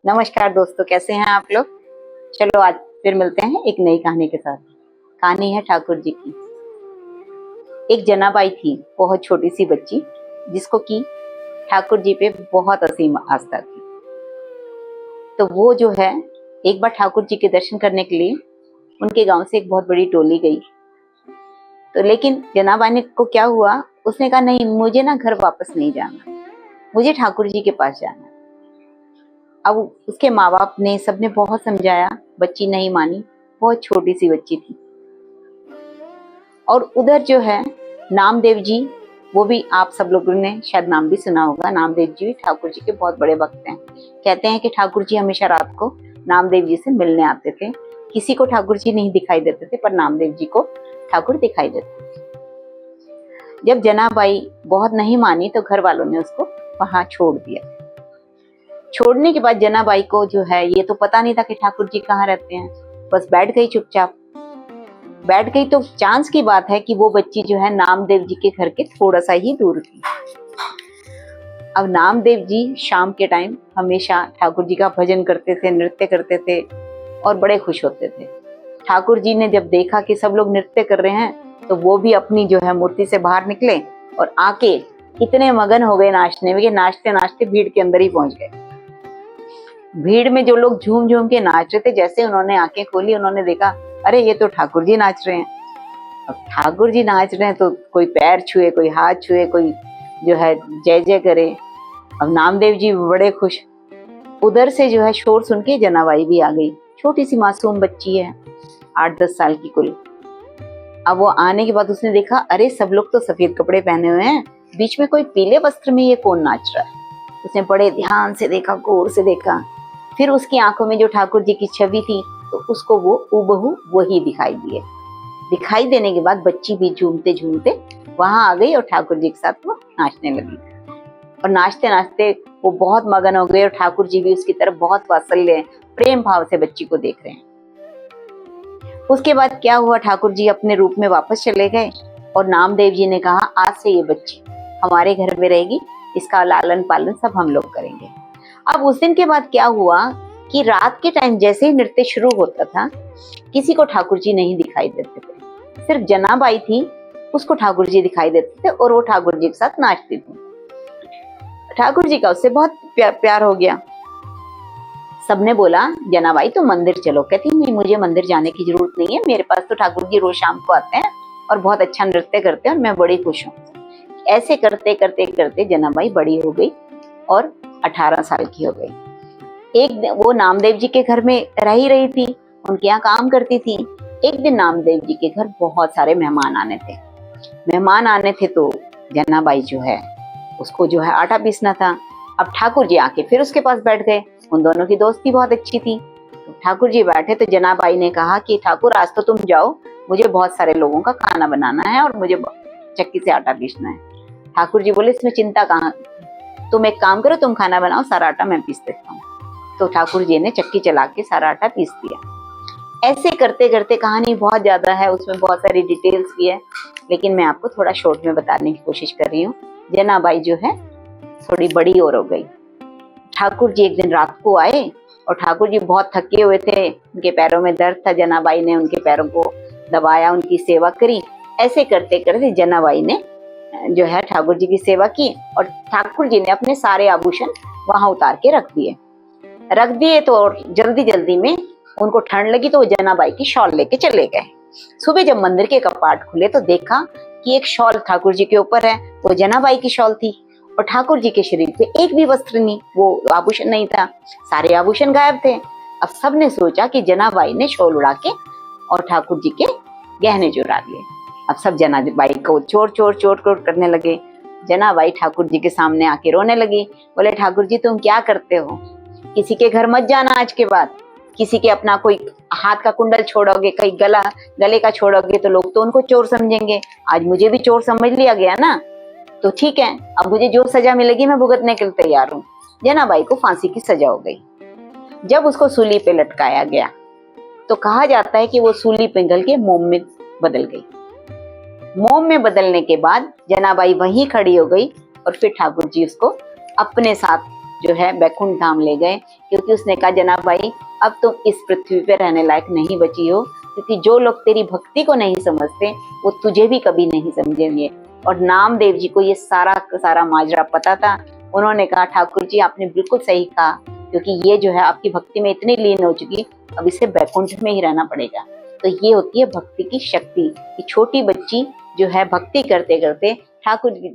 नमस्कार दोस्तों, कैसे हैं आप लोग। चलो आज फिर मिलते हैं एक नई कहानी के साथ। कहानी है ठाकुर जी की। एक जनाबाई थी, बहुत छोटी सी बच्ची, जिसको कि ठाकुर जी पे बहुत असीम आस्था थी। तो वो जो है एक बार ठाकुर जी के दर्शन करने के लिए उनके गांव से एक बहुत बड़ी टोली गई। तो लेकिन जनाबाई को क्या हुआ, उसने कहा नहीं, मुझे ना घर वापस नहीं जाना, मुझे ठाकुर जी के पास जाना। अब उसके माँ बाप ने, सबने बहुत समझाया, बच्ची नहीं मानी। बहुत छोटी सी बच्ची थी। और उधर जो है नामदेव जी, वो भी आप सब लोगों ने शायद नाम भी सुना होगा। नामदेव जी ठाकुर जी के बहुत बड़े भक्त हैं। कहते हैं कि ठाकुर जी हमेशा रात को नामदेव जी से मिलने आते थे। किसी को ठाकुर जी नहीं दिखाई देते थे, पर नामदेव जी को ठाकुर दिखाई देते थे। जब जनाबाई बहुत नहीं मानी तो घर वालों ने उसको वहां छोड़ दिया। छोड़ने के बाद जनाबाई को जो है ये तो पता नहीं था कि ठाकुर जी कहाँ रहते हैं। बस बैठ गई, चुपचाप बैठ गई। तो चांस की बात है कि वो बच्ची जो है नामदेव जी के घर के थोड़ा सा ही दूर थी। अब नामदेव जी शाम के टाइम हमेशा ठाकुर जी का भजन करते थे, नृत्य करते थे और बड़े खुश होते थे। ठाकुर जी ने जब देखा कि सब लोग नृत्य कर रहे हैं तो वो भी अपनी जो है मूर्ति से बाहर निकले और आके इतने मगन हो गए नाचने में कि नाचते नाचते भीड़ के अंदर ही पहुंच गए। भीड़ में जो लोग झूम झूम के नाच रहे थे, जैसे उन्होंने आंखें खोली, उन्होंने देखा अरे ये तो ठाकुर जी नाच रहे हैं। अब ठाकुर जी नाच रहे हैं तो कोई पैर छुए, कोई हाथ छुए, कोई जो है जय जय करे। अब नामदेव जी बड़े खुश। उधर से जो है शोर सुन के जनाबाई भी आ गई। छोटी सी मासूम बच्ची है, 8-10 साल की कुल। अब वो आने के बाद उसने देखा अरे सब लोग तो सफेद कपड़े पहने हुए हैं, बीच में कोई पीले वस्त्र में ये कौन नाच रहा है। उसने बड़े ध्यान से देखा, गौर से देखा। फिर उसकी आंखों में जो ठाकुर जी की छवि थी तो उसको वो हूबहू वही दिखाई दिए। दिखाई देने के बाद बच्ची भी झूमते झूमते वहां आ गई और ठाकुर जी के साथ वो नाचने लगी। और नाचते नाचते वो बहुत मगन हो गए और ठाकुर जी भी उसकी तरफ बहुत वात्सल्य, प्रेम भाव से बच्ची को देख रहे हैं। उसके बाद क्या हुआ, ठाकुर जी अपने रूप में वापस चले गए और नामदेव जी ने कहा आज से ये बच्ची हमारे घर में रहेगी, इसका लालन पालन सब हम लोग करेंगे। अब उस दिन के बाद क्या हुआ कि रात के टाइम जैसे ही नृत्य शुरू होता था, किसी को ठाकुर जी नहीं दिखाई देते थे। सिर्फ जनाबाई थी, उसको ठाकुर जी दिखाई देते थे और वो ठाकुर जी के साथ नाचती थी। ठाकुर जी का उससे बहुत प्यार हो गया। सबने बोला जनाबाई तो मंदिर चलो। कहती नहीं, मुझे मंदिर जाने की जरूरत नहीं है, मेरे पास तो ठाकुर जी रोज शाम को आते हैं और बहुत अच्छा नृत्य करते हैं और मैं बड़ी खुश हूँ। ऐसे करते करते करते जनाबाई बड़ी हो गई और 18 साल की हो गई। एक दिन वो नामदेव जी के घर में रह ही रही थी, उनके यहाँ काम करती थी। एक दिन नामदेव जी के घर बहुत सारे मेहमान आने थे तो जनाबाई जो है उसको जो है आटा पीसना था। अब ठाकुर जी आके फिर उसके पास बैठ गए। उन दोनों की दोस्ती बहुत अच्छी थी। तो ठाकुर जी बैठे तो जनाबाई ने कहा कि ठाकुर आज तो तुम जाओ, मुझे बहुत सारे लोगों का खाना बनाना है और मुझे चक्की से आटा पीसना है। ठाकुर जी बोले इसमें चिंता कहाँ, तुम एक काम करो, तुम खाना बनाओ, सारा आटा मैं पीस देता हूँ। तो ठाकुर जी ने चक्की चला के सारा आटा पीस दिया। ऐसे करते करते, कहानी बहुत ज्यादा है, उसमें बहुत सारी डिटेल्स भी है, लेकिन मैं आपको थोड़ा शॉर्ट में बताने की कोशिश कर रही हूँ। जनाबाई जो है थोड़ी बड़ी और हो गई। ठाकुर जी एक दिन रात को आए और ठाकुर जी बहुत थके हुए थे, उनके पैरों में दर्द था। जनाबाई ने उनके पैरों को दबाया, उनकी सेवा करी। ऐसे करते करते जनाबाई ने जो है ठाकुर जी की सेवा की और ठाकुर जी ने अपने सारे आभूषण वहां उतार के रख दिए। तो जल्दी जल्दी में उनको ठंड लगी तो वो जनाबाई की शॉल लेके चले गए। सुबह जब मंदिर के कपाट खुले तो देखा कि एक शॉल ठाकुर जी के ऊपर है, वो जनाबाई की शॉल थी और ठाकुर जी के शरीर पे एक भी वस्त्र नहीं, वो आभूषण नहीं था, सारे आभूषण गायब थे। अब सबने सोचा कि जनाबाई ने शॉल उड़ा के और ठाकुर जी के गहने चुरा लिए। अब सब जनाबाई को चोर चोर चोर चोर करने लगे। जनाबाई ठाकुर जी के सामने आके रोने लगी। बोले ठाकुर जी तुम क्या करते हो, किसी के घर मत जाना आज के बाद। किसी के अपना कोई हाथ का कुंडल छोड़ोगे, कहीं गले का छोड़ोगे तो लोग तो उनको चोर समझेंगे। आज मुझे भी चोर समझ लिया गया ना, तो ठीक है, अब मुझे जो सजा मिलेगी मैं भुगतने के लिए तैयार हूँ। जनाबाई को फांसी की सजा हो गई। जब उसको सूली पे लटकाया गया तो कहा जाता है कि वो सूली पिघल के मोम में बदल गई। मोम में बदलने के बाद जनाबाई वहीं खड़ी हो गई और फिर ठाकुर जी उसको अपने साथ जो है बैकुंठ धाम ले गए, क्योंकि उसने कहा जनाबाई अब तुम इस पृथ्वी पे रहने लायक नहीं बची हो, क्योंकि जो लोग तेरी भक्ति को नहीं समझते वो तुझे भी कभी नहीं समझेंगे। और नामदेव जी को ये सारा माजरा पता था। उन्होंने कहा ठाकुर जी आपने बिल्कुल सही कहा, क्योंकि ये जो है आपकी भक्ति में इतनी लीन हो चुकी, अब इसे बैकुंठ में ही रहना पड़ेगा। तो ये होती है भक्ति की शक्ति कि छोटी बच्ची जो है भक्ति करते करते ठाकुर जी